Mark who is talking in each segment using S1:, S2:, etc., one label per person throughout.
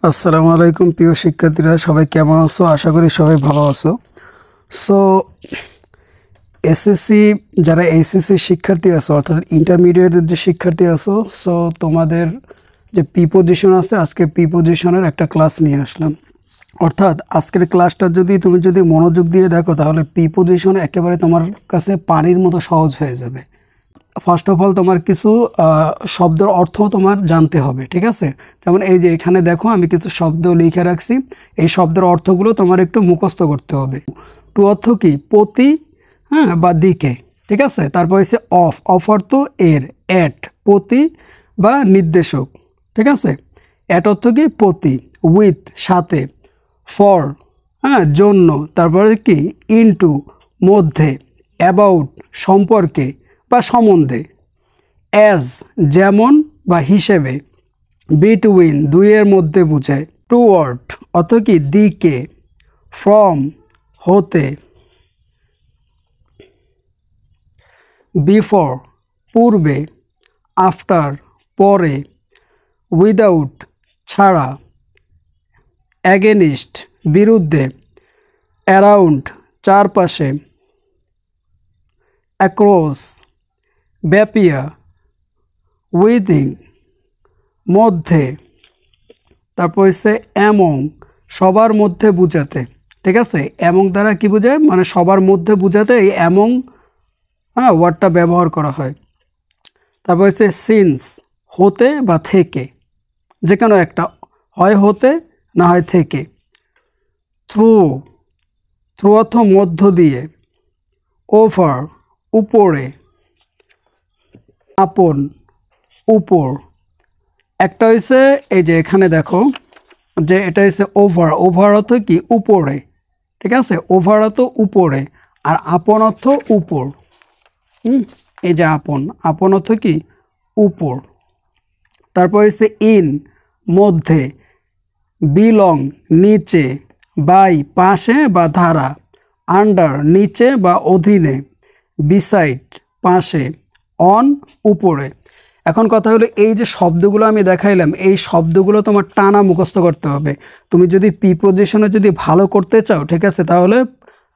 S1: আসসালামু আলাইকুম প্রিয় শিক্ষার্থীরা, সবাই কেমন আছো? আশা করি সবাই ভালো আছো। সো এসএসসি যারা এইচএসসি শিক্ষার্থী আছো, অর্থাৎ ইন্টারমিডিয়েটের যে শিক্ষার্থী আছো, সো তোমাদের যে প্রিপোজিশন আছে, আজকে প্রিপোজিশনের একটা ক্লাস নিয়ে আসলাম। অর্থাৎ আজকের ক্লাসটা তুমি যদি মনোযোগ দিয়ে দেখো, তাহলে প্রিপোজিশন একেবারে তোমার কাছে পানির মতো সহজ হয়ে যাবে। ফার্স্ট অফ অল তোমার কিছু শব্দের অর্থ তোমার জানতে হবে, ঠিক আছে? যেমন এই যে এখানে দেখো আমি কিছু শব্দ লিখে রাখছি, এই শব্দের অর্থগুলো তোমার একটু মুখস্থ করতে হবে। টু অর্থ কি? প্রতি, হ্যাঁ, বা দিকে, ঠিক আছে? তারপর হচ্ছে অফ, অফ অর্থ এর, অ্যাট প্রতি বা নির্দেশক, ঠিক আছে? অ্যাট অর্থ কি? প্রতি, উইথ সাথে, ফর, হ্যাঁ, জন্য, তারপরে কি? ইনটু মধ্যে, অ্যাবাউট সম্পর্কে বা সম্বন্ধে, অ্যাজ যেমন বা হিসেবে, বিটুইন দুইয়ের মধ্যে বোঝায়, টুয়ার্ড অর্থ কি? দিকে, ফ্রম হতে, বিফোর পূর্বে, আফটার পরে, উইদাউট ছাড়া, অ্যাগেনিস্ট বিরুদ্ধে, অ্যারাউন্ড চারপাশে, অ্যাক্রস ব্যাপিয়া, উইদিন মধ্যে, তারপর হচ্ছে অ্যামং সবার মধ্যে বুঝাতে, ঠিক আছে? অ্যামং দ্বারা কি বোঝায়? মানে সবার মধ্যে বুঝাতে এই অ্যামং, হ্যাঁ, ওয়ার্ডটা ব্যবহার করা হয়। তারপর হচ্ছে সিন্স হতে বা থেকে, যে কোনো একটা, হয় হতে না হয় থেকে। থ্রু, থ্রু অর্থ মধ্য দিয়ে, ওভার উপরে, আপন উপর। একটা হয়েছে এই যে এখানে দেখো যে এটা হচ্ছে ওভার, ওভার অর্থ কি? উপরে, ঠিক আছে? ওভার অর্থ উপরে, আর আপন অর্থ উপর। এই যে আপন, আপন অর্থ কি? উপর। তারপর হচ্ছে ইন মধ্যে, বিলং নিচে, বাই পাশে বা ধারা, আন্ডার নিচে বা অধীনে, বিসাইড পাশে, অন উপরে। এখন কথা হলো এই যে শব্দগুলো আমি দেখাইলাম, এই শব্দগুলো তোমার টানা মুখস্থ করতে হবে। তুমি যদি প্রিপোজিশনে যদি ভালো করতে চাও, ঠিক আছে, তাহলে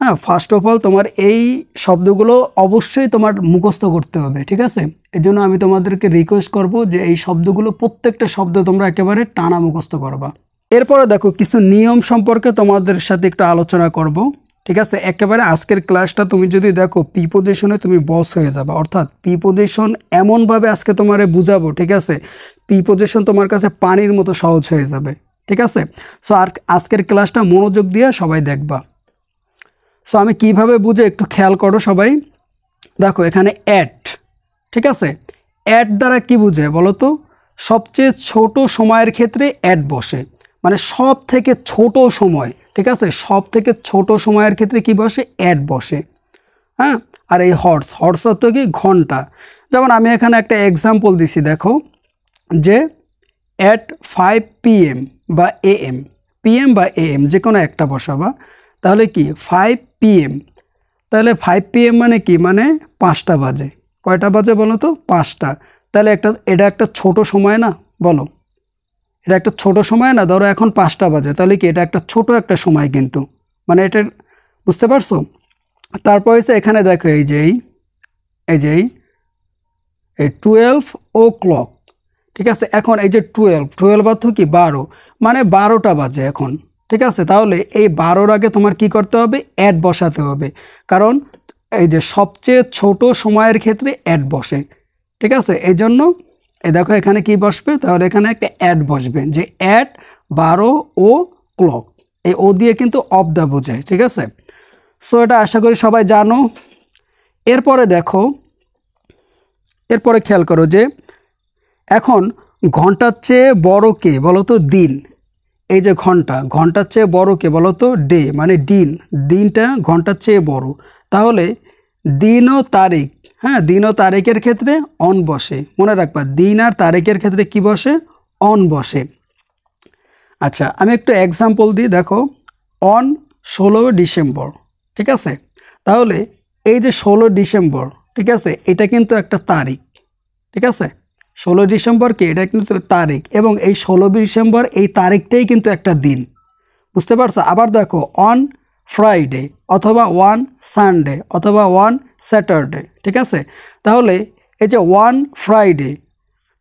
S1: হ্যাঁ, ফার্স্ট অফ অল তোমার এই শব্দগুলো অবশ্যই তোমার মুখস্থ করতে হবে, ঠিক আছে? এই জন্য আমি তোমাদেরকে রিকোয়েস্ট করব যে এই শব্দগুলো, প্রত্যেকটা শব্দ তোমরা একেবারে টানা মুখস্থ করবা। এরপরে দেখো কিছু নিয়ম সম্পর্কে তোমাদের সাথে একটু আলোচনা করব, ঠিক আছে? একেবারে আজকের ক্লাসটা তুমি যদি দেখো, প্রিপোজিশনে তুমি বস হয়ে যাবে। অর্থাৎ প্রিপোজিশন এমনভাবে আজকে তোমারে বুঝাবো, ঠিক আছে? প্রিপোজিশন তোমার কাছে পানির মতো সহজ হয়ে যাবে, ঠিক আছে? সো আর আজকের ক্লাসটা মনোযোগ দিয়ে সবাই দেখবা। সো আমি কিভাবে বুঝে একটু খেয়াল করো সবাই। দেখো এখানে অ্যাট, ঠিক আছে? অ্যাট দ্বারা কি বুঝে বলো তো? সবচেয়ে ছোট সময়ের ক্ষেত্রে অ্যাট বসে, মানে সব থেকে ছোট সময়, ঠিক আছে? সব থেকে ছোট সময়ের ক্ষেত্রে কি বসে? অ্যাট বসে, হ্যাঁ। আর এই হর্স, হর্স অর্থ কি? ঘন্টা। যেমন আমি এখানে একটা এক্সাম্পল দিছি, দেখো যে অ্যাট 5 PM বা AM, PM বা AM যে কোনো একটা বসাবা, তাহলে কি 5 PM। তাহলে 5 PM মানে কি? মানে 5টা বাজে। কয়টা বাজে বলো তো? 5টা। তাহলে এটা একটা ছোট সময় না? বলো, এটা একটা ছোট সময় না? ধরো এখন 5টা বাজে, তাহলে কি এটা একটা ছোট একটা সময় কিন্তু, মানে এটা বুঝতে পারছো? তারপর হচ্ছে এখানে দেখো এই যে এই 12 o'clock, ঠিক আছে? এখন এই যে 12 অর্থ কি? 12, মানে 12টা বাজে এখন, ঠিক আছে? তাহলে এই 12-র আগে তোমার কি করতে হবে? অ্যাট বসাতে হবে, কারণ এই যে সবচেয়ে ছোট সময়ের ক্ষেত্রে অ্যাট বসে, ঠিক আছে? এই জন্য এই দেখো এখানে কি বসবে? তাহলে এখানে একটা অ্যাট বসবে, যে অ্যাট 12 o'clock। এই ও দিয়ে কিন্তু অফ দা বোঝায়, ঠিক আছে? সো এটা আশা করি সবাই জানো। এরপরে দেখো, এরপরে খেয়াল করো যে এখন ঘন্টার চেয়ে বড় কে বলো তো? দিন। এই যে ঘন্টা, ঘন্টার চেয়ে বড় কে বলো তো? ডে, মানে দিন। দিনটা ঘন্টার চেয়ে বড়, তাহলে দিন ও তারিখ, হ্যাঁ, দিন ও তারিখের ক্ষেত্রে অন বসে। মনে রাখবা, দিন আর তারিখের ক্ষেত্রে কি বসে? অন বসে। আচ্ছা, আমি একটু এক্সাম্পল দিই, দেখো অন 16 ডিসেম্বর, ঠিক আছে? তাহলে এই যে 16 ডিসেম্বর, ঠিক আছে, এটা কিন্তু একটা তারিখ, ঠিক আছে? 16 ডিসেম্বর কি এটা কিন্তু তারিখ, এবং এই 16 ডিসেম্বর এই তারিখটাই কিন্তু একটা দিন, বুঝতে পারছো? আবার দেখো অন ফ্রাইডে অথবা ওয়ান সানডে অথবা ওয়ান স্যাটারডে, ঠিক আছে? তাহলে এই যে ওয়ান ফ্রাইডে,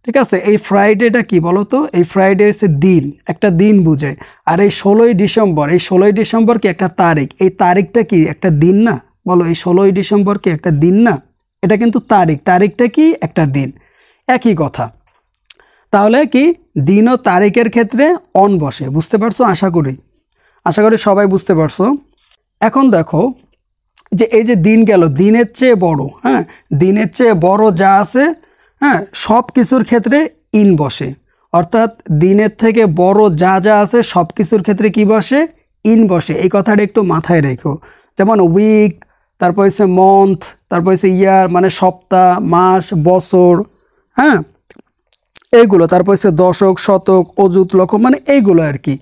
S1: ঠিক আছে, এই ফ্রাইডেটা কি বলো তো? এই ফ্রাইডে হচ্ছে দিন, একটা দিন বুঝে। আর এই 16 ডিসেম্বর, এই 16 ডিসেম্বর কি একটা তারিখ, এই তারিখটা কি একটা দিন না? বলো, এই 16 ডিসেম্বর কি একটা দিন না? এটা কিন্তু তারিখ, তারিখটা কি একটা দিন, একই কথা। তাহলে কি দিন ও তারিখের ক্ষেত্রে অন বসে, বুঝতে পারছো? আশা করি সবাই বুঝতে পারছো। এখন দেখো যে এই যে দিন গেল, দিনের চেয়ে বড়, হ্যাঁ, দিনের চেয়ে বড় যা আছে, হ্যাঁ, সব কিছুর ক্ষেত্রে ইন বসে। অর্থাৎ দিনের থেকে বড় যা যা আছে সব কিছুর ক্ষেত্রে কি বসে? ইন বসে। এই কথাটা একটু মাথায় রেখো। যেমন উইক, তারপর হচ্ছে মন্থ, তারপর হচ্ছে ইয়ার মানে সপ্তাহ, মাস, বছর, হ্যাঁ, এইগুলো, তারপর হচ্ছে দশক, শতক, অযুত, লক্ষ, মানে এইগুলো আর কি।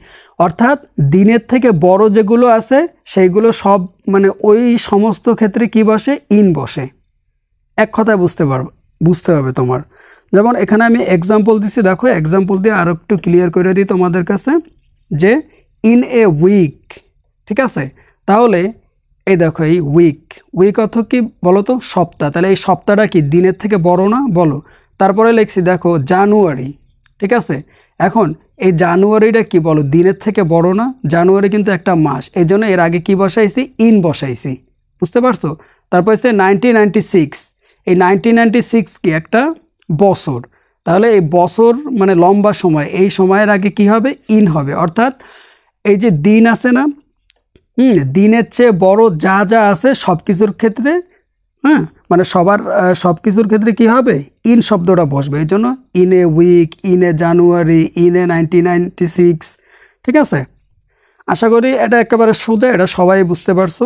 S1: অর্থাৎ দিনের থেকে বড় যেগুলো আছে সেইগুলো সব মানে ওই সমস্ত ক্ষেত্রে কি বসে? ইন বসে। এক কথায় বুঝতে হবে তোমার। যেমন এখানে আমি এক্সাম্পল দিচ্ছি, দেখো এক্সাম্পল দিয়ে আরও একটু ক্লিয়ার করে দিই তোমাদের কাছে, যে ইন এ উইক, ঠিক আছে? তাহলে এই দেখো এই উইক অর্থ কি বলো তো? সপ্তাহ। তাহলে এই সপ্তাহটা কি দিনের থেকে বড় না? বলো। তারপরে লিখছি দেখো জানুয়ারি, ঠিক আছে? এখন এই জানুয়ারিটা কি বলো? দিনের থেকে বড় না? জানুয়ারি কিন্তু একটা মাস, এই জন্য এর আগে কি বসাইছি? ইন বসাইছি, বুঝতে পারছো? তারপর হচ্ছে 1996, এই 1996 কি একটা বছর। তাহলে এই বছর মানে লম্বা সময়, এই সময়ের আগে কি হবে? ইন হবে। অর্থাৎ এই যে দিন আছে না, দিনের চেয়ে বড় যা যা আছে সব কিছুর ক্ষেত্রে, হ্যাঁ, মানে সব কিছুর ক্ষেত্রে কি হবে? ইন শব্দটা বসবে। এই জন্য in a week, in a January, in a 1996, ঠিক আছে? আশা করি এটা একেবারে সোজা, এটা সবাই বুঝতে পারছো,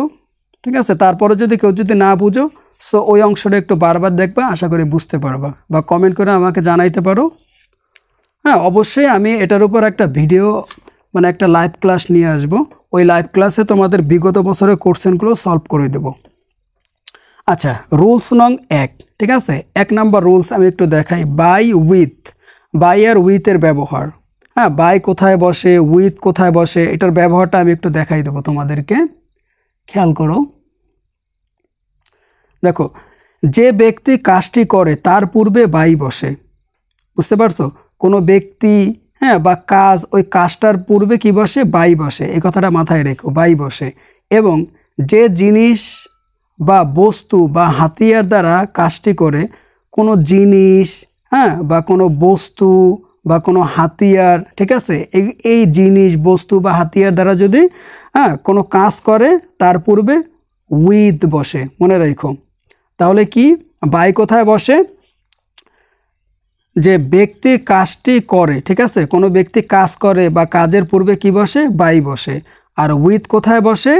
S1: ঠিক আছে? তারপরে যদি কেউ না বুঝো, সো ওই অংশটা একটু বারবার দেখবা, আশা করি বুঝতে পারবা, বা কমেন্ট করে আমাকে জানাইতে পারো। হ্যাঁ, অবশ্যই আমি এটার উপর একটা ভিডিও মানে একটা লাইভ ক্লাস নিয়ে আসব। ওই লাইভ ক্লাসে তোমাদের বিগত বছরের কোশ্চেনগুলো সলভ করে দেব। আচ্ছা, রুলস নং 1, ঠিক আছে? 1 নাম্বার রুলস আমি একটু দেখাই। বাই উইথ, বাই আর উইথের ব্যবহার, হ্যাঁ, বাই কোথায় বসে, উইথ কোথায় বসে, এটার ব্যবহারটা আমি একটু দেখাই দেবো তোমাদেরকে, খেয়াল করো। দেখো, যে ব্যক্তি কাজটি করে তার পূর্বে বাই বসে, বুঝতে পারছো? কোনো ব্যক্তি, হ্যাঁ, বা কাজ, ওই কাজটার পূর্বে কি বসে? বাই বসে। এই কথাটা মাথায় রেখো, বাই বসে। এবং যে জিনিস বা বস্তু বা হাতিয়ার দ্বারা কাজটি করে, কোনো জিনিস, হ্যাঁ, বা কোনো বস্তু বা কোনো হাতিয়ার, ঠিক আছে, এই জিনিস, বস্তু বা হাতিয়ার দ্বারা যদি, হ্যাঁ, কোনো কাজ করে তার পূর্বে উইথ বসে, মনে রেখো। তাহলে কি বাই কোথায় বসে? যে ব্যক্তি কাজটি করে, ঠিক আছে, কোনো ব্যক্তি কাজ করে বা কাজের পূর্বে কি বসে? বাই বসে। আর উইথ কোথায় বসে?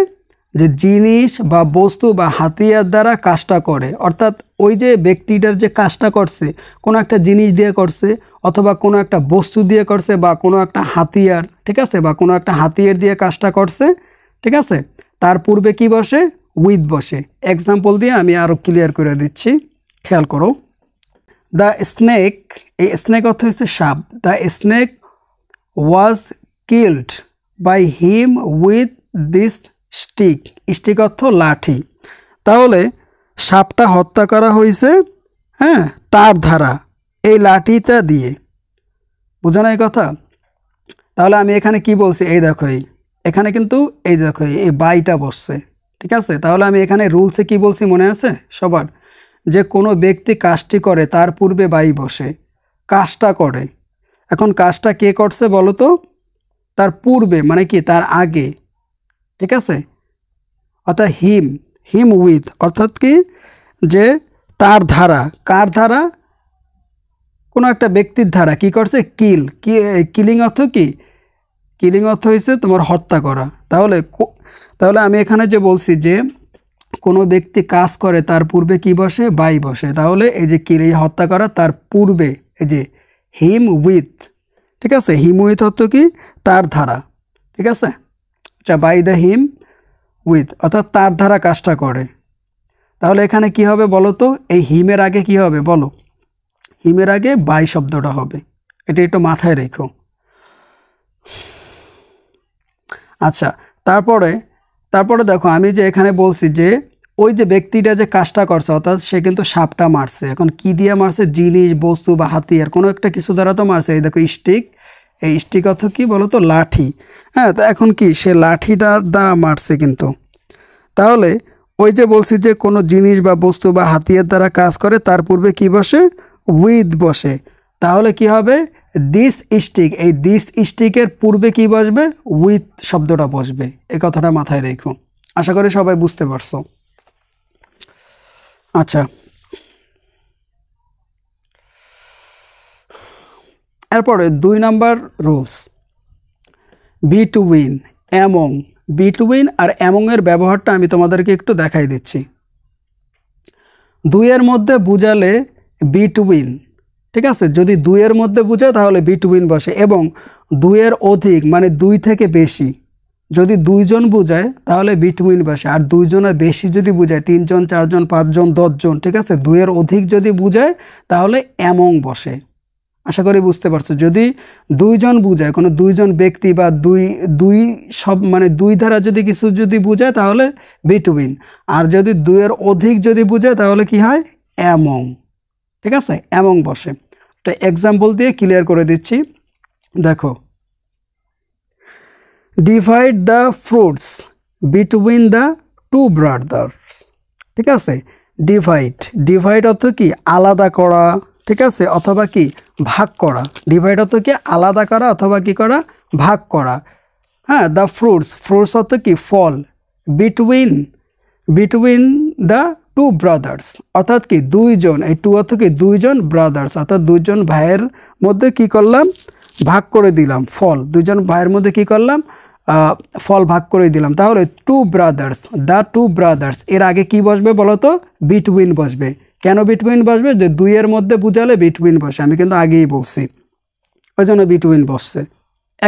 S1: যে জিনিস বা বস্তু বা হাতিয়ার দ্বারা কাজটা করে। অর্থাৎ ওই যে ব্যক্তিটার যে কাজটা করছে, কোনো একটা জিনিস দিয়ে করছে, অথবা কোনো একটা বস্তু দিয়ে করছে, বা কোনো একটা হাতিয়ার, ঠিক আছে, বা কোনো একটা হাতিয়ার দিয়ে কাজটা করছে, ঠিক আছে, তার পূর্বে কি বসে? উইথ বসে। এক্সাম্পল দিয়ে আমি আরও ক্লিয়ার করে দিচ্ছি, খেয়াল করো। দ্য স্নেক, এই স্নেক অর্থ হচ্ছে সাপ। The snake was killed by him with this stick, stick অর্থ লাঠি। তাহলে সাপটা হত্যা করা হয়েছে, হ্যাঁ, তার দ্বারা, এই লাঠিটা দিয়ে, বুঝো না এই কথা? তাহলে আমি এখানে কি বলছি? এই দেখো, এখানে কিন্তু এই দেখো এই বাইটা বসছে, ঠিক আছে? তাহলে আমি এখানে রুলসে কি বলছি মনে আছে সবার? যে কোনো ব্যক্তি কাজটি করে তার পূর্বে বাই বসে, কাজটা করে। এখন কাজটা কে করছে বলো তো? তার পূর্বে মানে কি? তার আগে, ঠিক আছে? অর্থাৎ হিম উইথ, অর্থাৎ কি? যে তার ধারা, কার ধারা? কোনো একটা ব্যক্তির ধারা কি করছে? কিলিং অর্থ কি? কিলিং অর্থ হয়েছে তোমার হত্যা করা। তাহলে আমি এখানে যে বলছি যে কোনো ব্যক্তি কাজ করে তার পূর্বে কি বসে? বাই বসে। তাহলে এই যে হত্যা করা, তার পূর্বে এই যে হিম উইথ, ঠিক আছে? হিম উইথ অর্থ কি? তার ধারা, ঠিক আছে? আচ্ছা, বাই দ্য হিম উইথ অর্থাৎ তার ধারা কাজটা করে। তাহলে এখানে কি হবে বলো তো? এই হিমের আগে কি হবে বলো? হিমের আগে বাই শব্দটা হবে, এটা একটু মাথায় রেখো। আচ্ছা, তারপরে দেখো আমি যে এখানে বলছি যে ওই যে ব্যক্তিটা যে কাজটা করছে অর্থাৎ সে কিন্তু সাপটা মারছে। এখন কি দিয়ে মারছে? জিনিস, বস্তু বা হাতিয়ার কোনো একটা কিছু দ্বারা তো মারছে। এই দেখো স্টিক, এই স্টিক অর্থ কি বলো তো? লাঠি। হ্যাঁ, তো এখন কি সে লাঠিটার দ্বারা মারছে কিন্তু। তাহলে ওই যে বলছি যে কোনো জিনিস বা বস্তু বা হাতিয়ার দ্বারা কাজ করে তার পূর্বে কি বসে? উইথ বসে। তাহলে কি হবে? দিস স্টিক, এই দিস স্টিকের পূর্বে কি বসবে? উইথ শব্দটা বসবে। এই কথাটা মাথায় রেখো। আশা করি সবাই বুঝতে পারছো। আচ্ছা, এরপরে 2 number rules, between, among. Between আর অ্যামং এর ব্যবহারটা আমি তোমাদেরকে একটু দেখাই দিচ্ছি। 2 এর মধ্যে বুঝালে বিটুইন, ঠিক আছে? যদি 2 এর মধ্যে বুঝায় তাহলে বিটুইন বসে, এবং 2 এর অধিক মানে 2 থেকে বেশি যদি 2 জন বুঝায় তাহলে বিটুইন বসে। আর 2 জনের বেশি যদি বুঝায়, 3 জন, 4 জন, 5 জন, 10 জন, ঠিক আছে, 2 এর অধিক যদি বুঝায় তাহলে অ্যামং বসে। আশা করি বুঝতে পারছো। যদি 2 জন বুঝায়, কোনো 2 জন ব্যক্তি বা দুই সব মানে 2 দ্বারা যদি কিছু যদি বুঝায় তাহলে বিটুইন। আর যদি 2 এর অধিক যদি বুঝায় তাহলে কি হয়? অ্যামং। ঠিক আছে, অ্যামং বসে। একটা এক্সাম্পল দিয়ে ক্লিয়ার করে দিচ্ছি, দেখো। Divide the fruits between the 2 brothers. ঠিক আছে, ডিভাইড অর্থ কি? আলাদা করা, ঠিক আছে, অথবা কি? ভাগ করা। ডিভাইড অর্থ কি? আলাদা করা অথবা কি করা? ভাগ করা। হ্যাঁ, দ্য ফ্রুটস অর্থ কি? ফল। বিটুইন দ্য 2 ব্রাদার্স অর্থাৎ কি? 2 জন, এই 2 অর্থ কি? 2 জন ব্রাদার্স অর্থাৎ 2 জন ভাইয়ের মধ্যে কি করলাম? ভাগ করে দিলাম ফল। 2 জন ভাইয়ের মধ্যে কি করলাম? ফল ভাগ করে দিলাম। তাহলে 2 ব্রাদার্স, দ্য 2 ব্রাদার্স, এর আগে কি বসবে বলো তো? বিটুইন বসবে। কেন বিটুইন বসবে? যে 2 এর মধ্যে বুঝালে বিটুইন বসে, আমি কিন্তু আগেই বলছি, ওই জন্য বিটুইন বসছে।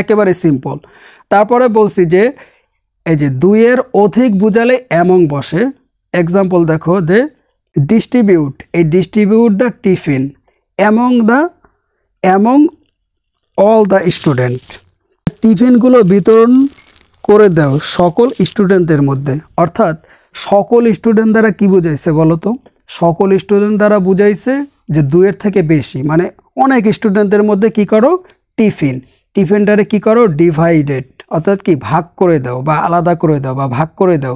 S1: একেবারে সিম্পল। তারপরে বলছি যে এই যে 2 এর অধিক বুঝালে অ্যামং বসে। এক্সাম্পল দেখো, যে ডিস্ট্রিবিউট, এই distribute the tiffin among all the student. টিফিনগুলো বিতরণ করে দাও সকল স্টুডেন্টদের মধ্যে। অর্থাৎ সকল স্টুডেন্ট দ্বারা কি বুঝাইছে বলো তো? সকল স্টুডেন্ট দ্বারা বুঝাইছে যে 2 এর থেকে বেশি মানে অনেক স্টুডেন্টদের মধ্যে কি করো? টিফিনটারে কি করো? ডিভাইডেড অর্থাৎ কি? ভাগ করে দাও বা আলাদা করে দাও বা ভাগ করে দাও।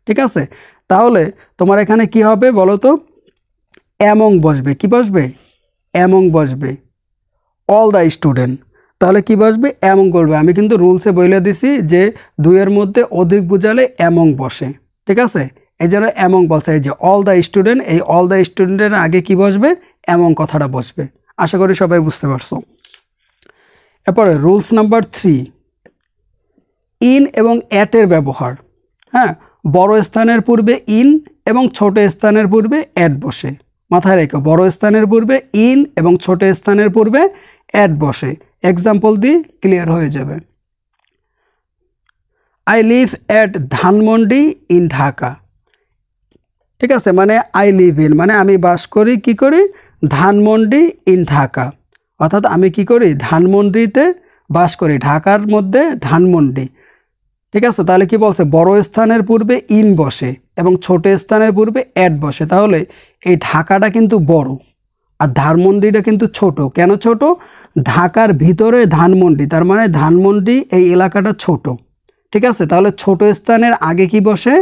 S1: ঠিক আছে, তাহলে তোমার এখানে কি হবে বলো তো? অ্যামং বসবে। কি বসবে? অ্যামং বসবে। অল দ্য স্টুডেন্ট, তাহলে কি বসবে? অ্যামং করবে। আমি কিন্তু রুলসে বলে দিছি যে 2 এর মধ্যে অধিক বুঝালে অ্যামং বসে। ঠিক আছে, এই জন্য অ্যামং বলছে। এই যে অল দ্য স্টুডেন্ট, এই অল দ্য স্টুডেন্টের আগে কি বসবে? অ্যামং কথাটা বসবে। আশা করি সবাই বুঝতে পারছো। এরপরে রুলস নাম্বার 3, ইন এবং অ্যাটের ব্যবহার। হ্যাঁ, বড় স্থানের পূর্বে ইন এবং ছোট স্থানের পূর্বে অ্যাট বসে। মাথায় রেখো, বড় স্থানের পূর্বে ইন এবং ছোট স্থানের পূর্বে অ্যাট বসে। এক্সাম্পল দিয়ে ক্লিয়ার হয়ে যাবে। I live at Dhanmondi in Dhaka. ঠিক আছে, মানে আই লিভ ইন মানে আমি বাস করি, কি করি? ধানমন্ডি ইন ঢাকা, অর্থাৎ আমি কি করি? ধানমন্ডিতে বাস করি, ঢাকার মধ্যে ধানমন্ডি। ঠিক আছে, তাহলে কি বলছে? বড় স্থানের পূর্বে ইন বসে এবং ছোট স্থানের পূর্বে অ্যাট বসে। তাহলে এই ঢাকাটা কিন্তু বড় আর ধানমন্ডিটা কিন্তু ছোট। কেন ছোট? ঢাকার ভিতরে ধানমন্ডি, তার মানে ধানমন্ডি এই এলাকাটা ছোট। ঠিক আছে, তাহলে ছোট স্থানের আগে কি বসে?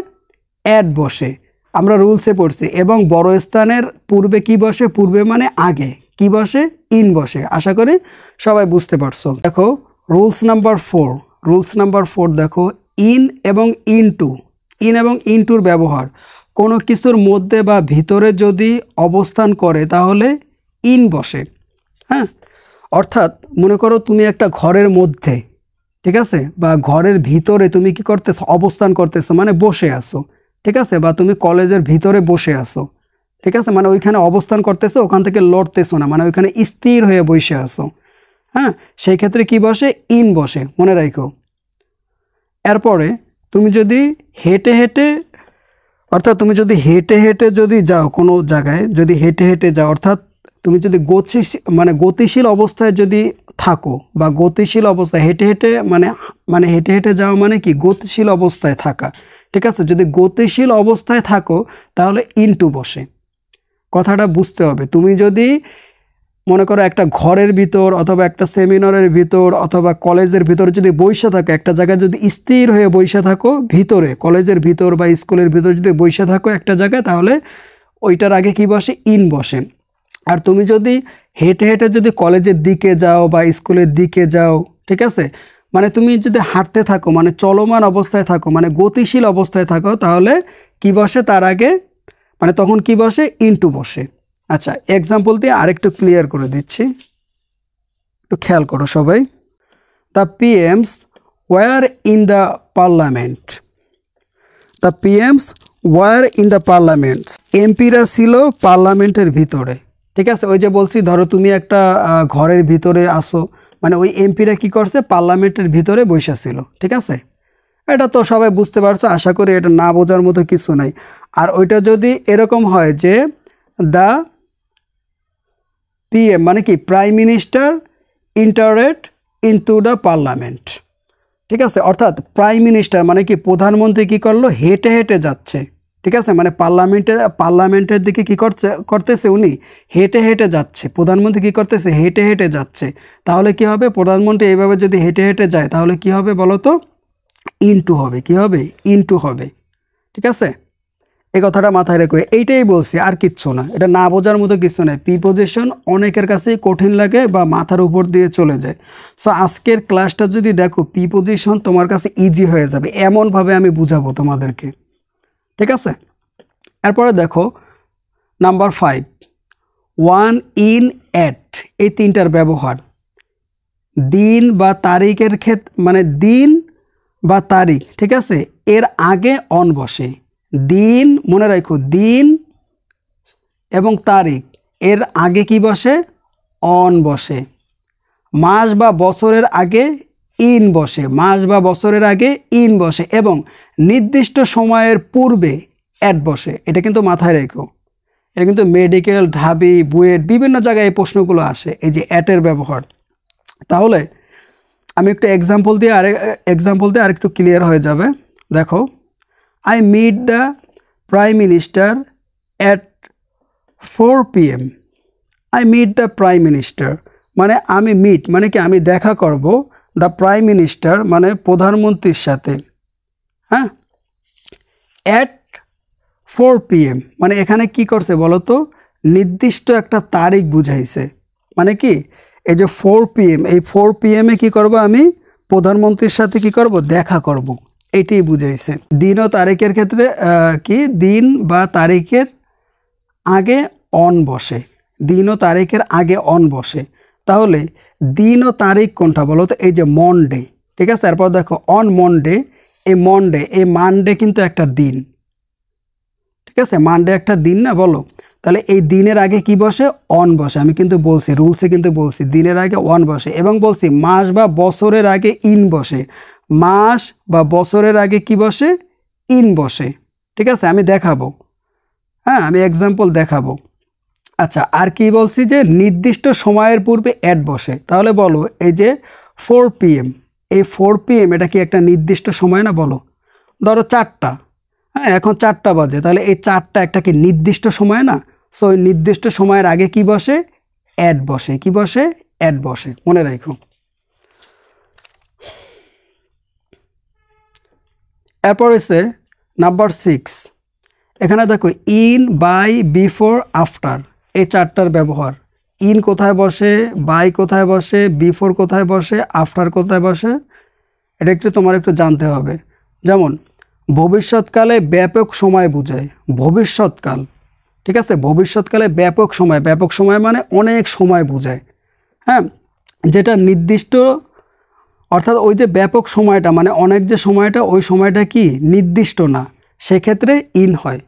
S1: অ্যাট বসে, আমরা রুলসে পড়ছি। এবং বড় স্থানের পূর্বে কি বসে? পূর্বে মানে আগে কি বসে? ইন বসে। আশা করি সবাই বুঝতে পারছো। দেখো রুলস নাম্বার 4 দেখো, ইন এবং ইনটুর ব্যবহার। কোনো কিছুর মধ্যে বা ভিতরে যদি অবস্থান করে তাহলে ইন বসে। হ্যাঁ, অর্থাৎ মনে করো তুমি একটা ঘরের মধ্যে, ঠিক আছে, বা ঘরের ভিতরে তুমি কি করতেছো? অবস্থান করতেছো, মানে বসে আছো। ঠিক আছে, বা তুমি কলেজের ভিতরে বসে আছো। ঠিক আছে, মানে ওইখানে অবস্থান করতেছো, ওখান থেকে লড়তেছো না, মানে ওইখানে স্থির হয়ে বসে আছো। হ্যাঁ, সেই ক্ষেত্রে কি বসে? ইন বসে, মনে রাখো। এরপরে তুমি যদি হেঁটে হেঁটে যদি যাও কোনো জায়গায়, যদি হেঁটে হেঁটে যাও, অর্থাৎ তুমি যদি গতিশীল অবস্থায় যদি থাকো বা গতিশীল অবস্থায় হেঁটে হেঁটে হেঁটে হেঁটে যাওয়া মানে কি গতিশীল অবস্থায় থাকা, ঠিক আছে। যদি গতিশীল অবস্থায় থাকো তাহলে ইনটু বসে, কথাটা বুঝতে হবে। তুমি যদি মনে করো একটা ঘরের ভিতর অথবা একটা সেমিনারের ভিতর অথবা কলেজের ভিতর যদি বসে থাকো, একটা জায়গায় যদি স্থির হয়ে বসে থাকো, ভিতরে কলেজের ভিতর বা স্কুলের ভিতর যদি বসে থাকো একটা জায়গায়, তাহলে ওইটার আগে কি বসে? ইন বসে। আর তুমি যদি হেঁটে হেঁটে যদি কলেজের দিকে যাও বা স্কুলের দিকে যাও, ঠিক আছে, মানে তুমি যদি হাঁটতে থাকো মানে চলমান অবস্থায় থাকো মানে গতিশীল অবস্থায় থাকো, তাহলে কি বসে তার আগে? মানে তখন কি বসে? ইনটু বসে। আচ্ছা, এক্সাম্পল দিয়ে আরেকটু ক্লিয়ার করে দিচ্ছি, একটু খেয়াল করো সবাই। The PMs were in the parliament. The PMs were in the parliament. এমপিরা ছিল পার্লামেন্টের ভিতরে, ঠিক আছে। ওই যে বলছি, ধরো তুমি একটা ঘরের ভিতরে আসো, মানে ওই এমপিরা কি করছে? পার্লামেন্টের ভিতরে বসে ছিল, ঠিক আছে। এটা তো সবাই বুঝতে পারছো, আশা করি এটা না বোঝার মতো কিছু নাই। আর ওইটা যদি এরকম হয় যে দ্য পিএম মানে কি prime minister entered into the parliament, ঠিক আছে। অর্থাৎ প্রাইম মিনিস্টার মানে কি প্রধানমন্ত্রী কি করলো? হেঁটে হেঁটে যাচ্ছে, ঠিক আছে। মানে পার্লামেন্টের দিকে কি করতেছে? উনি হেঁটে হেঁটে যাচ্ছে। প্রধানমন্ত্রী কি করতেছে? হেঁটে হেঁটে যাচ্ছে। তাহলে কি হবে? প্রধানমন্ত্রী এইভাবে যদি হেঁটে হেঁটে যায় তাহলে কি হবে বলো তো? ইনটু হবে। কি হবে? ইনটু হবে, ঠিক আছে। এই কথাটা মাথায় রেখো, এইটাই বলছি, আর কিচ্ছু না। এটা না বোঝার মতো কিছু নেই। প্রিপোজিশন অনেকের কাছেই কঠিন লাগে বা মাথার উপর দিয়ে চলে যায়। সো আজকের ক্লাসটা যদি দেখো, প্রিপোজিশন তোমার কাছে ইজি হয়ে যাবে, এমনভাবে আমি বুঝাবো তোমাদেরকে, ঠিক আছে। এরপরে দেখো নাম্বার 5, ওয়ান, ইন, অ্যাট, এই তিনটার ব্যবহার। দিন বা তারিখের মানে দিন বা তারিখ, ঠিক আছে, এর আগে অন বসে। দিন, মনে রাখো, দিন এবং তারিখ এর আগে কি বসে? অন বসে। মাস বা বছরের আগে ইন বসে। মাস বা বছরের আগে ইন বসে এবং নির্দিষ্ট সময়ের পূর্বে অ্যাট বসে। এটা কিন্তু মাথায় রেখো। এটা কিন্তু মেডিকেল, ঢাবি, বুয়েট বিভিন্ন জায়গায় এই প্রশ্নগুলো আসে, এই যে অ্যাটের ব্যবহার। তাহলে আমি একটু এক্সাম্পল দিয়ে আরেকটু ক্লিয়ার হয়ে যাবে। দেখো, I meet the Prime Minister at 4 PM. I meet the Prime Minister মানে আমি মিট মানে কি আমি দেখা করব দ্য প্রাইম মিনিস্টার মানে প্রধানমন্ত্রীর সাথে, হ্যাঁ, অ্যাট 4 PM মানে এখানে কি করছে বলো তো? নির্দিষ্ট একটা তারিখ বুঝাইছে। মানে কি এই যে 4 PM, এই 4 PM এ কি করব? আমি প্রধানমন্ত্রীর সাথে কি করব? দেখা করব। এটাই বুঝাইছে। দিন ও তারিখের ক্ষেত্রে কি দিন বা তারিখের আগে অন বসে। দিন ও তারিখের আগে অন বসে। তাহলে দিন ও তারিখ কোনটা বলো তো? এই যে মনডে, ঠিক আছে। এরপর দেখো অন মনডে, এই মানডে কিন্তু একটা দিন, ঠিক আছে। মানডে একটা দিন না, বলো। তাহলে এই দিনের আগে কি বসে? অন বসে। আমি কিন্তু বলছি, রুলসে কিন্তু বলছি দিনের আগে অন বসে এবং বলছি মাস বা বছরের আগে ইন বসে। মাস বা বছরের আগে কি বসে? ইন বসে, ঠিক আছে। আমি দেখাবো, হ্যাঁ, আমি এক্সাম্পল দেখাবো। আচ্ছা, আর কি বলছি? যে নির্দিষ্ট সময়ের পূর্বে অ্যাট বসে। তাহলে বলো এই যে 4 PM, এই 4 PM এটা কি একটা নির্দিষ্ট সময় না? বলো, ধরো 4টা, হ্যাঁ, এখন 4টা বাজে, তাহলে এই 4টা একটা কি নির্দিষ্ট সময় না? সো ওই নির্দিষ্ট সময়ের আগে কি বসে? অ্যাট বসে। কি বসে? অ্যাট বসে, মনে রাখো। এরপর হচ্ছে নাম্বার 6। এখানে দেখো ইন, বাই, বিফোর, আফটার, এই 4টার ব্যবহার। ইন কোথায় বসে? বাই কোথায় বসে? বিফোর কোথায় বসে? আফটার কোথায় বসে? এটা তোমার একটু জানতে হবে। যেমন ভবিষ্যৎকালে ব্যাপক সময় বোঝায়। ভবিষ্যৎকাল, ঠিক আছে। ভবিষ্যৎকালে ব্যাপক সময় মানে অনেক সময় বোঝায়, হ্যাঁ, যেটা নির্দিষ্ট, অর্থাৎ ওই যে ব্যাপক সময়টা মানে অনেক যে সময়টা, ওই সময়টা কি নির্দিষ্ট না, সেক্ষেত্রে ইন হয়।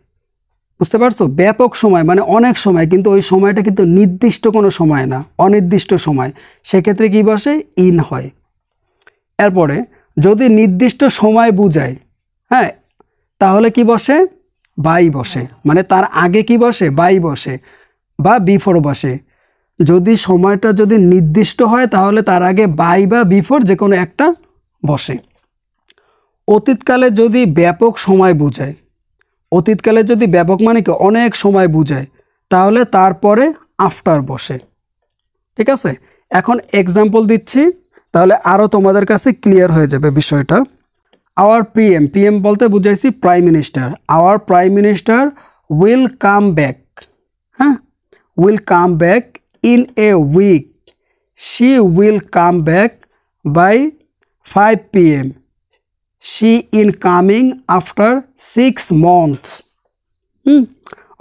S1: বুঝতে পারছো? ব্যাপক সময় মানে অনেক সময়, কিন্তু ওই সময়টা কিন্তু নির্দিষ্ট কোনো সময় না, অনির্দিষ্ট সময়, সেক্ষেত্রে কি বসে? ইন হয়। এরপরে যদি নির্দিষ্ট সময় বুঝায়, হ্যাঁ, তাহলে কি বসে? বাই বসে। মানে তার আগে কি বসে? বাই বসে বা বিফোর বসে। যদি সময়টা যদি নির্দিষ্ট হয় তাহলে তার আগে বাই বা বিফোর যে কোনো একটা বসে। অতীতকালে যদি ব্যাপক সময় বোঝায়, অতীতকালে যদি ব্যাপক মানে কি অনেক সময় বোঝায়, তাহলে তারপরে আফটার বসে। ঠিক আছে, এখন এক্সাম্পল দিচ্ছি, তাহলে আরও তোমাদের কাছে ক্লিয়ার হয়ে যাবে বিষয়টা। আওয়ার পিএম, পিএম বলতে বুঝাইছি prime minister. Our prime minister will come back, হ্যাঁ, will come back in a week. She will come back by 5 PM. She in coming after 6 months।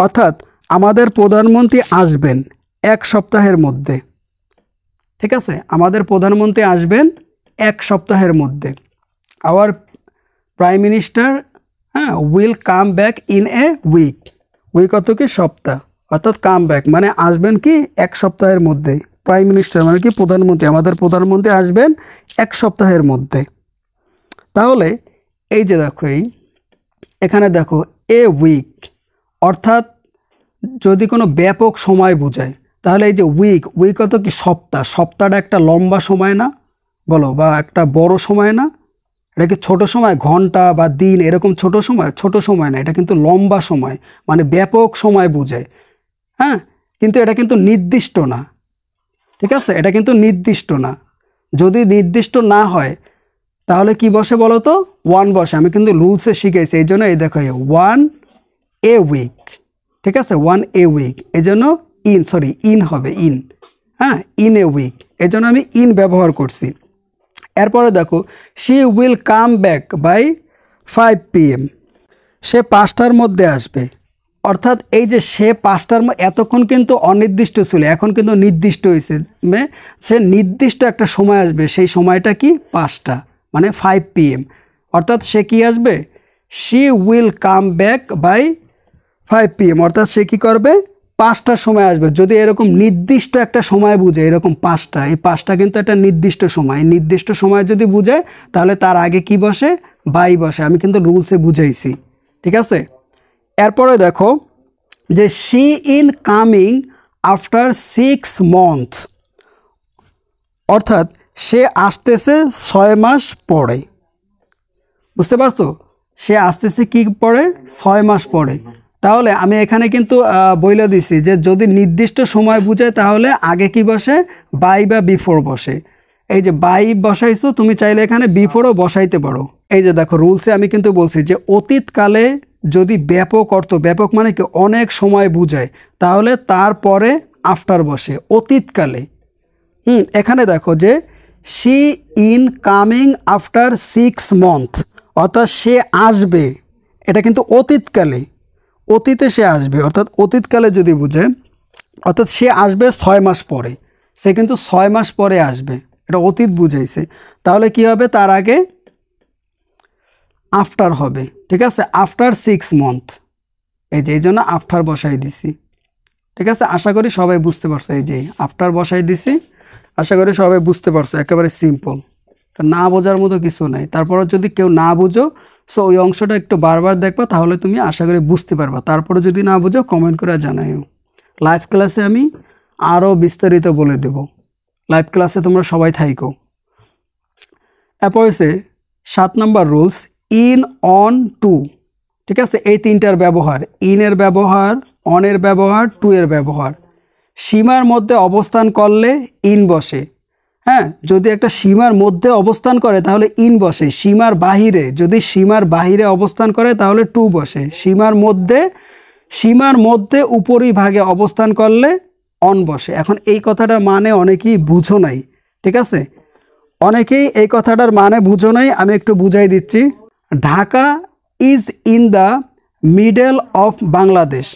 S1: অর্থাৎ আমাদের প্রধানমন্ত্রী আসবেন 1 সপ্তাহের মধ্যে। ঠিক আছে, আমাদের প্রধানমন্ত্রী আসবেন 1 সপ্তাহের মধ্যে। আওয়ার প্রাইম মিনিস্টার, হ্যাঁ, will come back in a week. Week অত কি সপ্তাহ, অর্থাৎ কাম ব্যাক মানে আসবেন কি 1 সপ্তাহের মধ্যে। প্রাইম মিনিস্টার মানে কি প্রধানমন্ত্রী, আমাদের প্রধানমন্ত্রী আসবেন 1 সপ্তাহের মধ্যে। তাহলে এই যে দেখো, এখানে দেখো এ উইক, অর্থাৎ যদি কোনো ব্যাপক সময় বোঝায় তাহলে এই যে উইক, উইক অত কি সপ্তাহ। সপ্তাহটা একটা লম্বা সময় না বলো, বা একটা বড় সময় না? এটা কি ছোট সময়, ঘন্টা বা দিন এরকম ছোট সময়? ছোট সময় না, এটা কিন্তু লম্বা সময়, মানে ব্যাপক সময় বোঝায়। হ্যাঁ, কিন্তু এটা কিন্তু নির্দিষ্ট না। ঠিক আছে, এটা কিন্তু নির্দিষ্ট না। যদি নির্দিষ্ট না হয় তাহলে কি বসে বলো তো? 1 বসে। আমি কিন্তু রুলসে শিখেছি, এই জন্য এই দেখো 1 এ উইক। ঠিক আছে, 1 এ উইক, এই জন্য ইন হবে, ইন, হ্যাঁ, ইন এ উইক, এই জন্য আমি ইন ব্যবহার করছি। এরপরে দেখো she will come back by 5 PM। সে 5টার মধ্যে আসবে, অর্থাৎ এই যে সে 5টার, এতক্ষণ কিন্তু অনির্দিষ্ট ছিল, এখন কিন্তু নির্দিষ্ট হয়েছে। সে নির্দিষ্ট একটা সময় আসবে, সেই সময়টা কি 5টা, মানে 5 PM। অর্থাৎ সে কি আসবে? She will come back by 5 PM, অর্থাৎ সে কী করবে? 5টার সময় আসবে। যদি এরকম নির্দিষ্ট একটা সময় বুঝে, এরকম 5টা, এই 5টা কিন্তু একটা নির্দিষ্ট সময়, নির্দিষ্ট সময় যদি বুঝে তাহলে তার আগে কি বসে? বাই বসে। আমি কিন্তু রুলসে বুঝাইছি। ঠিক আছে, এরপরে দেখো যে she in coming after 6 months, অর্থাৎ সে আসতেছে 6 মাস পরে। বুঝতে পারছো? সে আসতেছে কি পরে? 6 মাস পরে। তাহলে আমি এখানে কিন্তু বইলে দিছি যে যদি নির্দিষ্ট সময় বুঝায় তাহলে আগে কি বসে? বাই বা বিফোর বসে। এই যে বাই বসাইছো, তুমি চাইলে এখানে বিফোরও বসাইতে পারো। এই যে দেখো রুলসে আমি কিন্তু বলছি যে অতীতকালে যদি ব্যাপক অর্থ, ব্যাপক মানে কি অনেক সময় বুঝায়, তাহলে তারপরে আফটার বসে অতীতকালে। এখানে দেখো যে she in coming after 6 months, অর্থাৎ সে আসবে, এটা কিন্তু অতীতকালে, অতীতে সে আসবে, অর্থাৎ অতীতকালে যদি বুঝে, অর্থাৎ সে আসবে 6 মাস পরে। সে কিন্তু 6 মাস পরে আসবে, এটা অতীত বুঝাইছে। তাহলে কি হবে? তার আগে আফটার হবে। ঠিক আছে, আফটার 6 months, এই যে এই জন্য আফটার বসাই দিছি। ঠিক আছে, আশা করি সবাই বুঝতে পারছো। এই যে আফটার বসাই দিছি, আশা করি সবাই বুঝতে পারছো। একেবারে সিম্পল, না বোঝার মতো কিছু নাই। তারপরে যদি কেউ না বুঝো, সো ওই অংশটা একটু বারবার দেখবা, তাহলে তুমি আশা করি বুঝতে পারবা। তারপরে যদি না বুঝো কমেন্ট করে জানাইও। লাইভ ক্লাসে আমি আরও বিস্তারিত বলে দেব। লাইভ ক্লাসে তোমরা সবাই থাইকো। এরপর হচ্ছে 7 নম্বর রুলস, ইন, অন, টু। ঠিক আছে, এই 3টার ব্যবহার, ইনের ব্যবহার, অনের ব্যবহার, টু এর ব্যবহার। সীমার মধ্যে অবস্থান করলে ইন বসে। হ্যাঁ, যদি একটা সীমার মধ্যে অবস্থান করে তাহলে ইন বসে। সীমার বাহিরে, যদি সীমার বাহিরে অবস্থান করে তাহলে টু বসে। সীমার মধ্যে উপরিভাগে অবস্থান করলে অন বসে। এখন এই কথাটার মানে অনেকেই বুঝো নাই। ঠিক আছে, অনেকেই এই কথাটার মানে বুঝো নাই, আমি একটু বুঝাই দিচ্ছি। Dhaka is in the middle of Bangladesh,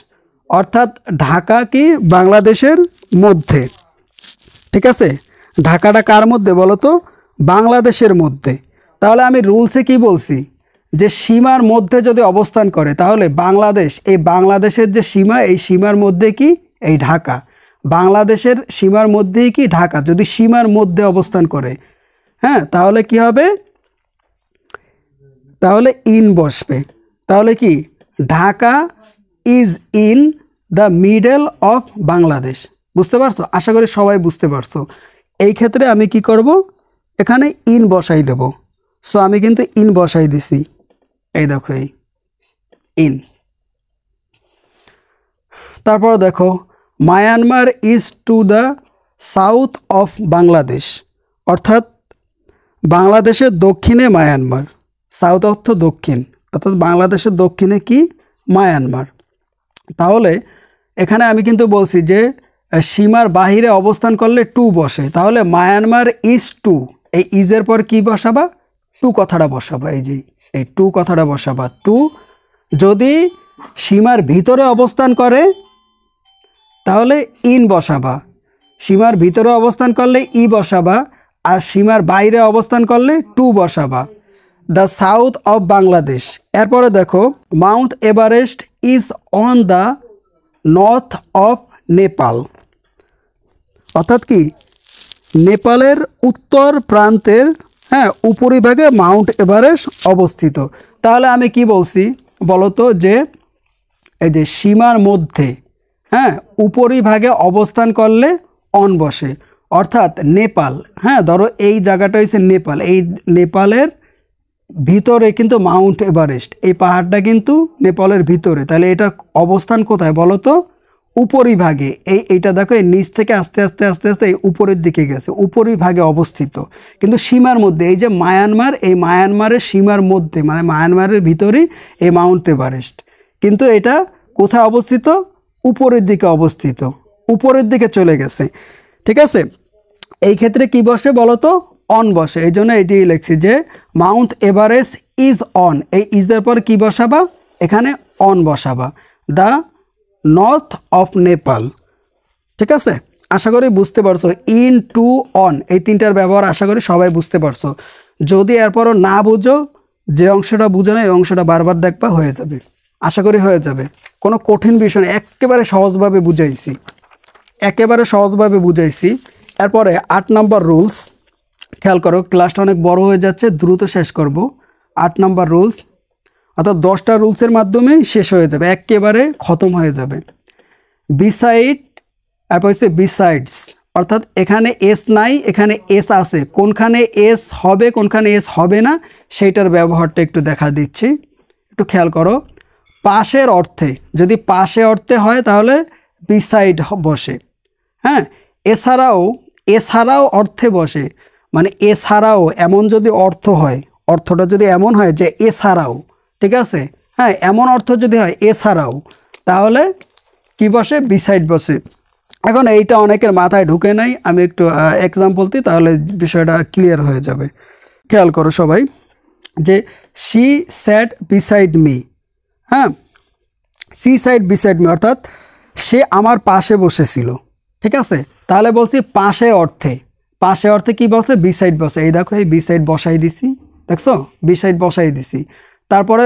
S1: অর্থাৎ ঢাকা কি বাংলাদেশের মধ্যে। ঠিক আছে, ঢাকাটা কার মধ্যে বলো তো? বাংলাদেশের মধ্যে। তাহলে আমি রুলসে কি বলছি? যে সীমার মধ্যে যদি অবস্থান করে তাহলে বাংলাদেশ, এই বাংলাদেশের যে সীমা, এই সীমার মধ্যে কি এই ঢাকা, বাংলাদেশের সীমার মধ্যেই কি ঢাকা, যদি সীমার মধ্যে অবস্থান করে, হ্যাঁ, তাহলে কি হবে? তাহলে ইন বসবে। তাহলে কি? Dhaka is in the middle of Bangladesh. বুঝতে পারছো? আশা করি সবাই বুঝতে পারছো। এই ক্ষেত্রে আমি কি করব, এখানে ইন বসাই দেব। সো আমি কিন্তু ইন বসাই দিছি, এই দেখো এই ইন। তারপর দেখো Myanmar is to the south of Bangladesh, অর্থাৎ বাংলাদেশের দক্ষিণে মায়ানমার। সাউথ অর্থ দক্ষিণ, অর্থাৎ বাংলাদেশের দক্ষিণে কি মায়ানমার। তাহলে এখানে আমি কিন্তু বলছি যে সীমার বাহিরে অবস্থান করলে টু বসে, তাহলে মায়ানমার ইজ টু, এই ইজের পর কি বসাবা, টু কথাটা বসাবা। এই যে এই টু কথাটা বসাবা। টু যদি সীমার ভিতরে অবস্থান করে তাহলে ইন বসাবা, সীমার ভিতরে অবস্থান করলে ই বসাবা, আর সীমার বাইরে অবস্থান করলে টু বসাবা। The south of Bangladesh. এরপরে দেখো mount Everest is on the north of Nepal, অর্থাৎ কি নেপালের উত্তর প্রান্তের উপরিভাগে মাউন্ট এভারেস্ট অবস্থিত। তাহলে আমি কি বলছি বলতো, যে এই যে সীমার মধ্যে উপরিভাগে অবস্থান করলে অন বসে, অর্থাৎ নেপাল, ধরো এই জায়গাটা হচ্ছে নেপাল, এই নেপালের ভিতরে কিন্তু মাউন্ট এভারেস্ট, এই পাহাড়টা কিন্তু নেপালের ভিতরে, তাহলে এটার অবস্থান কোথায় বলো তো, উপরিভাগে। এইটা দেখো এই নিচ থেকে আস্তে আস্তে আস্তে আস্তে এই উপরের দিকে গেছে, উপরিভাগে অবস্থিত, কিন্তু সীমার মধ্যে। এই যে মায়ানমার, এই মায়ানমারের সীমার মধ্যে, মানে মায়ানমারের ভিতরেই এই মাউন্ট এভারেস্ট, কিন্তু এটা কোথায় অবস্থিত, উপরের দিকে অবস্থিত, উপরের দিকে চলে গেছে। ঠিক আছে, এই ক্ষেত্রে কি বসে বলো তো, অন বসে। এই জন্য এটি লিখছি যে মাউন্ট এভারেস্ট ইজ অন, এই ইজের পর কি বসাবা, এখানে অন বসাবা। The north of Nepal. ঠিক আছে, আশা করি বুঝতে পারছো। ইন, টু, অন, এই তিনটার ব্যবহার আশা করি সবাই বুঝতে পারছো। যদি এরপরও না বুঝো, যে অংশটা বুঝো না এই অংশটা বারবার দেখবা, হয়ে যাবে, আশা করি হয়ে যাবে। কোনো কঠিন বিষয় না, একেবারে সহজভাবে বুঝাইছি, একেবারে সহজভাবে বুঝাইছি। এরপরে 8 নম্বর রুলস, খেয়াল করো, ক্লাসটা অনেক বড় হয়ে যাচ্ছে, দ্রুত শেষ করব। 8 নম্বর রুলস, অর্থাৎ 10টা রুলসের মাধ্যমে শেষ হয়ে যাবে, একেবারে খতম হয়ে যাবে। বিসাইড, তারপর হচ্ছে বিসাইডস, অর্থাৎ এখানে এস নাই, এখানে এস আছে, কোনখানে এস হবে কোনখানে এস হবে না সেইটার ব্যবহারটা একটু দেখা দিচ্ছি, একটু খেয়াল করো। পাশের অর্থে, যদি পাশে অর্থে হয় তাহলে বিসাইড বসে। এছাড়াও, এছাড়াও অর্থে বসে, মানে এছাড়াও এমন যদি অর্থ হয়, অর্থটা যদি এমন হয় যে এছাড়াও, ঠিক আছে, এমন অর্থ যদি হয় এছাড়াও, তাহলে কি বসে, বিসাইড বসে। এখন এইটা অনেকের মাথায় ঢুকে নাই, আমি একটু এক্সাম্পল দিই, তাহলে বিষয়টা ক্লিয়ার হয়ে যাবে। খেয়াল করো সবাই, যে she sat beside me, see side beside me, অর্থাৎ সে আমার পাশে বসেছিল। ঠিক আছে, তাহলে বলছি পাশে অর্থে, পাশে অর্থে কি বসে, বিসাইড বসে। এই দেখো এই বিসাইড বসাই দিছি, দেখছো বিসাইড বসাই দিছি। তারপরে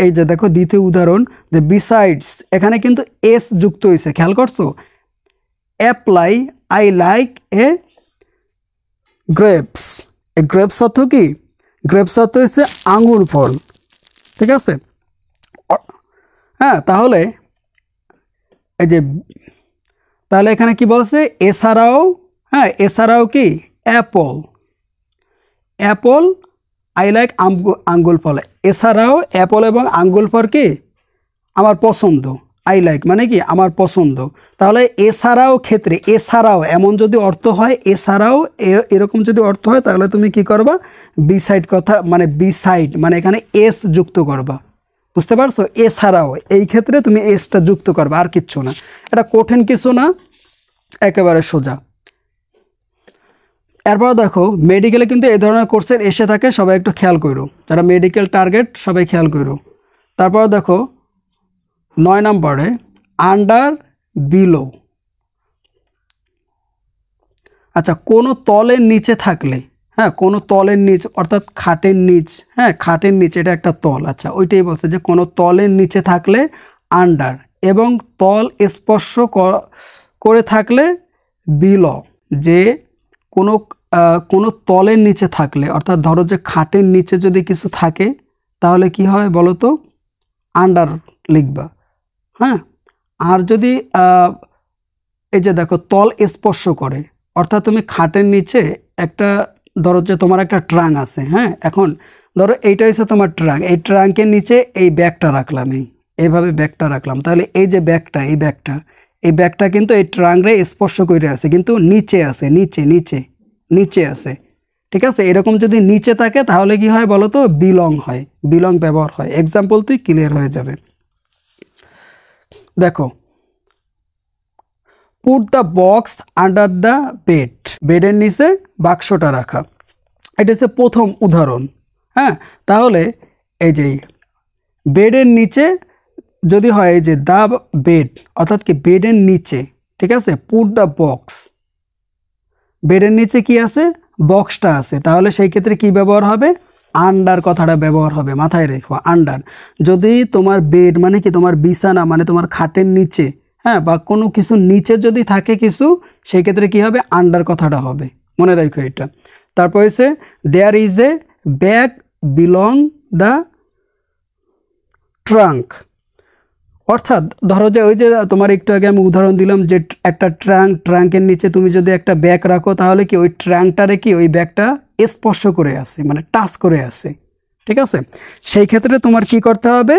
S1: এই যে দেখো দ্বিতীয় উদাহরণ, যে বিসাইডস, এখানে কিন্তু এস যুক্ত হয়েছে, খেয়াল করছো। Apply I like a grapes, এই গ্রেপস অর্থ কি, গ্রেপস অর্থ হচ্ছে আঙ্গুর ফল। ঠিক আছে, তাহলে এই যে, তাহলে এখানে কি বলছে, এছাড়াও, এছাড়াও কি অ্যাপল, অ্যাপল আই লাইক আঙ্গুল ফল, এছাড়াও অ্যাপল এবং আঙ্গুল ফল কি আমার পছন্দ, আই লাইক মানে কি আমার পছন্দ। তাহলে এছাড়াও ক্ষেত্রে, এছাড়াও এমন যদি অর্থ হয়, এছাড়াও এরকম যদি অর্থ হয়, তাহলে তুমি কি করবা, বিসাইড কথা, মানে বিসাইড মানে এখানে এস যুক্ত করবা, বুঝতে পারছো। এছাড়াও এই ক্ষেত্রে তুমি এসটা যুক্ত করবা, আর কিচ্ছু না, এটা কঠিন কিছু না, একেবারে সোজা। এরপর দেখো মেডিকেলে কিন্তু এই ধরনের কোর্সের এসে থাকে, সবাই একটু খেয়াল করো, যারা মেডিকেল টার্গেট সবাই খেয়াল করো। তারপর দেখো 9 নম্বরে আন্ডার, বিলো। আচ্ছা, কোনো তলের নিচে থাকলে, কোনো তলের নিচ, অর্থাৎ খাটের নিচ, খাটের নিচ এটা একটা তল, আচ্ছা ওইটাই বলছে যে কোনো তলের নিচে থাকলে আন্ডার, এবং তল স্পর্শ করে থাকলে বিলো। যে কোনো তলের নিচে থাকলে, অর্থাৎ ধরো যে খাটের নিচে যদি কিছু থাকে তাহলে কি হয় বলো তো, আন্ডার লিখবা। আর যদি এই যে দেখো তল স্পর্শ করে, অর্থাৎ তুমি খাটের নিচে একটা ধরো যে তোমার একটা ট্রাঙ্ক আছে, হ্যাঁ, এখন ধরো এইটা হচ্ছে তোমার ট্রাঙ্ক, এই ট্রাঙ্কের নিচে এই ব্যাগটা রাখলাম, এইভাবে ব্যাগটা রাখলাম, তাহলে এই যে ব্যাগটা, এই ব্যাগটা কিন্তু এই ট্রাঙ্করে স্পর্শ করে আছে, কিন্তু নিচে আছে, নিচে আছে, ঠিক আছে। এরকম যদি নিচে থাকে তাহলে কি হয় বলো তো, বিলং হয়, বিলং ব্যবহার হয়। এক্সাম্পলতেই ক্লিয়ার হয়ে যাবে। দেখো, put the box under the bed, বেডের নিচে বাক্সটা রাখা, এটা হচ্ছে প্রথম উদাহরণ। হ্যাঁ, তাহলে এই যে বেডের নিচে যদি হয়, এই যে দ্য বেড অর্থাৎ কি বেডের নিচে, ঠিক আছে, পুট দ্য বক্স, বেডের নিচে কি আছে, বক্সটা আছে, তাহলে সেই ক্ষেত্রে কি ব্যবহার হবে, আন্ডার কথাটা ব্যবহার হবে, মাথায় রেখো আন্ডার। যদি তোমার বেড মানে কি তোমার বিছানা মানে তোমার খাটের নিচে, হ্যাঁ, বা কোনো কিছু নিচে যদি থাকে কিছু, সেই ক্ষেত্রে কি হবে, আন্ডার কথাটা হবে, মনে রাখো এটা। তারপর হচ্ছে there is a bag belong the trunk, অর্থাৎ ধরো যে ওই যে তোমার একটু আগে আমি উদাহরণ দিলাম যে একটা ট্রাঙ্কের নিচে তুমি যদি একটা ব্যাগ রাখো, তাহলে কি ওই ট্রাঙ্কটারে কি ওই ব্যাগটা স্পর্শ করে আছে, মানে টাচ করে আছে, ঠিক আছে। সেই ক্ষেত্রে তোমার কি করতে হবে,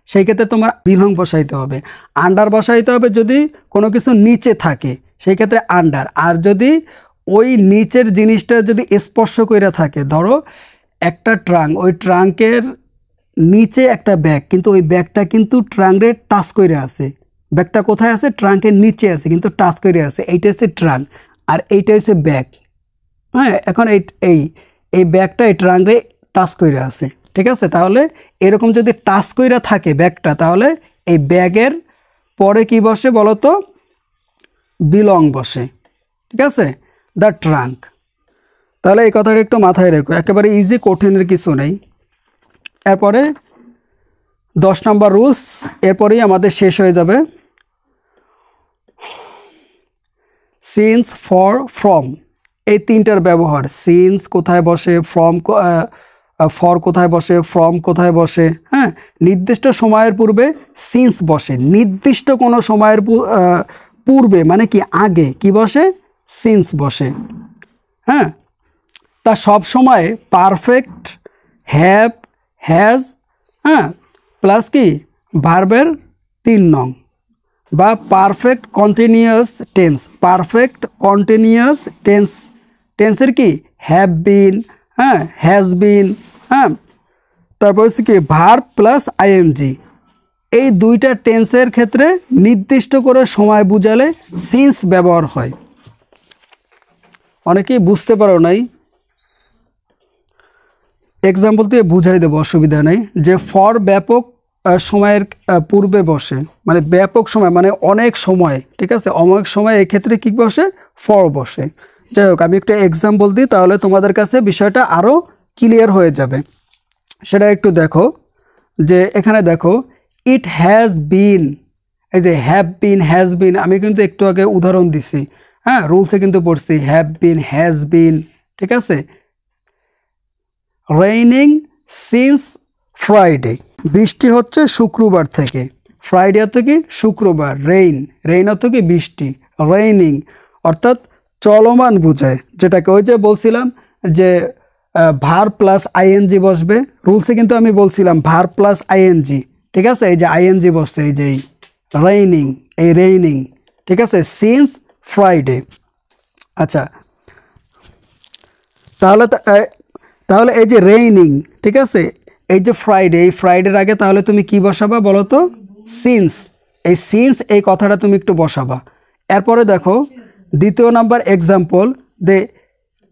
S1: সেই ক্ষেত্রে তোমার বিলং বসাইতে হবে, আন্ডার বসাইতে হবে যদি কোনো কিছু নিচে থাকে, সেই ক্ষেত্রে আন্ডার। আর যদি ওই নিচের জিনিসটা যদি স্পর্শ করে থাকে, ধরো একটা ট্রাঙ্ক, ওই ট্রাঙ্কের নিচে একটা ব্যাগ, কিন্তু ওই ব্যাগটা কিন্তু ট্রাঙ্কে টাচ করে আছে, ব্যাগটা কোথায় আছে, ট্রাঙ্কের নিচে আছে কিন্তু টাচ করে আছে, এইটা হচ্ছে ট্রাঙ্ক আর এইটা হচ্ছে ব্যাগ। হ্যাঁ, এখন এই ব্যাগটা এই ট্রাঙ্কে টাচ করে আছে, ঠিক আছে। তাহলে এরকম যদি টাচ করে থাকে ব্যাগটা, তাহলে এই ব্যাগের পরে কি বসে বলো তো, বিলং বসে, ঠিক আছে, দ্য ট্রাঙ্ক। তাহলে এই কথাটা একটু মাথায় রেখো, একেবারে ইজি, কঠিনের কিছু নেই। এরপরে 10 নম্বর রুলস, এরপরেই আমাদের শেষ হয়ে যাবে। সিন্স, ফর, ফ্রম, এই তিনটার ব্যবহার। সিন্স কোথায় বসে, ফর কোথায় বসে, ফ্রম কোথায় বসে। হ্যাঁ, নির্দিষ্ট সময়ের পূর্বে সিন্স বসে, নির্দিষ্ট কোনো সময়ের পূর্বে মানে কি আগে কি বসে, সিন্স বসে। হ্যাঁ, তা সব সময় পারফেক্ট, হ্যাভ, হ্যাজ, হ্যাঁ, প্লাস কি ভার্বের 3 নং, বা perfect continuous tense, perfect continuous টেন্সের কি হ্যাভ বিন, হ্যাঁ, হ্যাজ বিন, হ্যাঁ, তারপর হচ্ছে কি ভার্ব প্লাস আইএনজি। এই দুইটা টেন্সের ক্ষেত্রে নির্দিষ্ট করে সময় বুঝালে সিন্স ব্যবহার হয়। অনেকেই বুঝতে পারো নাই, এক্সাম্পল দিয়ে বুঝাই দেবো, অসুবিধা নেই। যে ফর ব্যাপক সময়ের পূর্বে বসে, মানে ব্যাপক সময় মানে অনেক সময়, ঠিক আছে, অনেক সময় এক্ষেত্রে কী বসে, ফর বসে। যাই হোক, আমি একটা এক্সাম্পল দিই, তাহলে তোমাদের কাছে বিষয়টা আরও ক্লিয়ার হয়ে যাবে। সেটা একটু দেখো, যে এখানে দেখো ইট হ্যাজ বিন, এই যে হ্যাভ বিন, হ্যাজ বিন, আমি কিন্তু একটু আগে উদাহরণ দিছি, হ্যাঁ, রুলসে কিন্তু পড়ছি হ্যাভ বিন, হ্যাজ বিন, ঠিক আছে। রেইনিং সিন্স ফ্রাইডে, বৃষ্টি হচ্ছে শুক্রবার থেকে, ফ্রাইডে অর্থ কি শুক্রবার, রেইন অর্থ কি বৃষ্টি, রেইনিং অর্থাৎ চলমান বোঝায়, যেটাকে ওই যে বলছিলাম যে ভার্ব প্লাস আইএনজি বসবে, রুলসে কিন্তু আমি বলছিলাম ভার্ব প্লাস আইএনজি, ঠিক আছে, এই যে আইএনজি বসছে, এই যে রেইনিং, এই রেইনিং, ঠিক আছে, সিন্স ফ্রাইডে। আচ্ছা, তাহলে এই যে রেইনিং, ঠিক আছে, এই যে ফ্রাইডে, এই ফ্রাইডের আগে তাহলে তুমি কি বসাবা বলো তো, সিন্স, এই সিন্স এই কথাটা তুমি একটু বসাবা। এরপরে দেখো 2 number example, they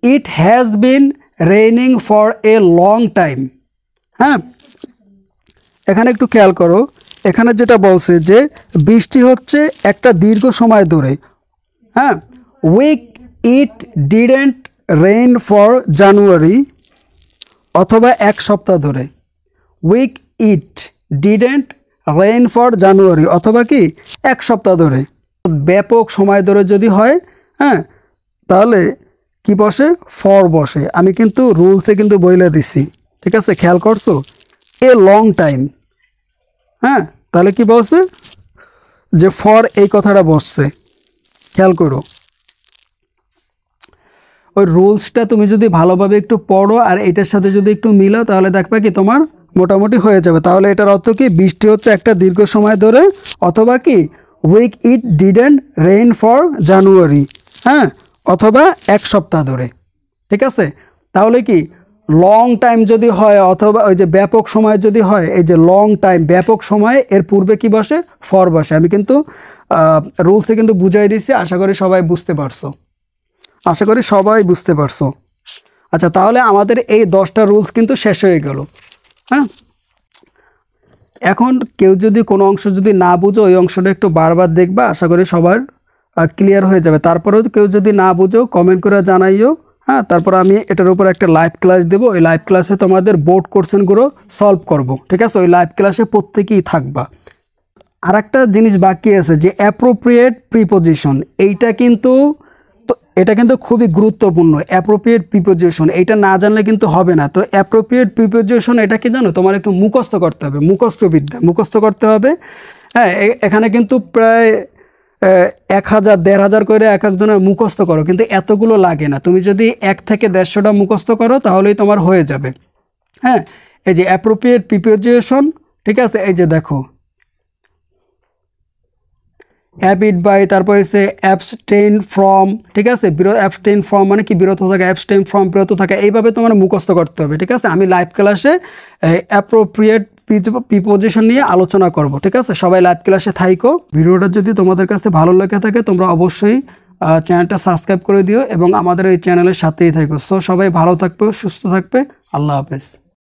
S1: it has been raining for a long time. হ্যাঁ, এখানে একটু খেয়াল করো, এখানে যেটা বলছে যে বৃষ্টি হচ্ছে একটা দীর্ঘ সময় ধরে। হ্যাঁ, week it didn't rain for January, অথবা 1 সপ্তাহ ধরে, week it didn't rain for January, অথবা কি 1 সপ্তাহ ধরে, ব্যাপক সময় ধরে যদি হয়, হ্যাঁ, তাহলে কি বসে, ফর বসে। আমি কিন্তু রুলসে কিন্তু বইলে দিছি, ঠিক আছে, খেয়াল করছো, এ লং টাইম, হ্যাঁ, তাহলে কি বলছে যে ফর এই কথাটা বসছে, খেয়াল করো, ওই রুলসটা তুমি যদি ভালোভাবে একটু পড়ো আর এটার সাথে যদি একটু মিলাও তাহলে দেখবে কি তোমার মোটামুটি হয়ে যাবে। তাহলে এটার অর্থ কি, বৃষ্টি হচ্ছে একটা দীর্ঘ সময় ধরে, অথবা কি week it didn't rain for January, হ্যাঁ, অথবা এক সপ্তাহ ধরে। ঠিক আছে, তাহলে কি লং টাইম যদি হয় অথবা ওই যে ব্যাপক সময় যদি হয়, এই যে লং টাইম ব্যাপক সময় এর পূর্বে কি বসে, ফর বসে। আমি কিন্তু রুলসে কিন্তু বুঝাই দিচ্ছি, আশা করি সবাই বুঝতে পারছো, আশা করি সবাই বুঝতে পারছো। আচ্ছা, তাহলে আমাদের এই 10টা রুলস কিন্তু শেষ হয়ে গেল। হ্যাঁ, এখন কেউ যদি কোনো অংশ যদি না বুঝো ওই অংশটা একটু বারবার দেখবা, আশা করি সবার ক্লিয়ার হয়ে যাবে। তারপরেও কেউ যদি না বুঝো কমেন্ট করে জানাইও। হ্যাঁ, তারপর আমি এটার উপর একটা লাইভ ক্লাস দেবো, ওই লাইভ ক্লাসে তোমাদের বোর্ড কোশ্চেনগুলো সলভ করব। ঠিক আছে, ওই লাইভ ক্লাসে প্রত্যেকেই থাকবা। আর একটা জিনিস বাকি আছে যে অ্যাপ্রোপ্রিয়েট প্রিপোজিশন, এইটা কিন্তু এটা কিন্তু খুবই গুরুত্বপূর্ণ। অ্যাপ্রোপ্রিয়েট প্রিপোজিশন এইটা না জানলে কিন্তু হবে না। তো অ্যাপ্রোপ্রিয়েট প্রিপোজিশন এটা কি জানো, তোমার একটু মুখস্থ করতে হবে, মুখস্থ বিদ্যা মুখস্থ করতে হবে। হ্যাঁ, এখানে কিন্তু প্রায় 1000 1500 করে এক একজনের মুখস্থ করো, কিন্তু এতগুলো লাগে না। তুমি যদি 1 থেকে 150টা মুখস্থ করো তাহলেই তোমার হয়ে যাবে। হ্যাঁ, এই যে অ্যাপ্রোপ্রিয়েট প্রিপোজিশন, ঠিক আছে, এই যে দেখো অ্যাবিড বাই, তারপর হচ্ছে অ্যাবস্টেইন ফ্রম, ঠিক আছে, অ্যাবস্টেইন ফ্রম মানে কি বিরত থাকা, অ্যাবস্টেইন ফ্রম বিরত থাকা, এইভাবে তোমার মুখস্থ করতে হবে। ঠিক আছে, আমি লাইভ ক্লাসে অ্যাপ্রোপ্রিয়েট প্রিপোজিশন নিয়ে আলোচনা করব। ঠিক আছে, সবাই লাইভ ক্লাসে থাইকো। ভিডিওটা যদি তোমাদের কাছে ভালো লেগে থাকে তোমরা অবশ্যই চ্যানেলটা সাবস্ক্রাইব করে দিও এবং আমাদের এই চ্যানেলের সাথেই থাকো। সো সবাই ভালো থাকবে, সুস্থ থাকবে, আল্লাহ হাফেজ।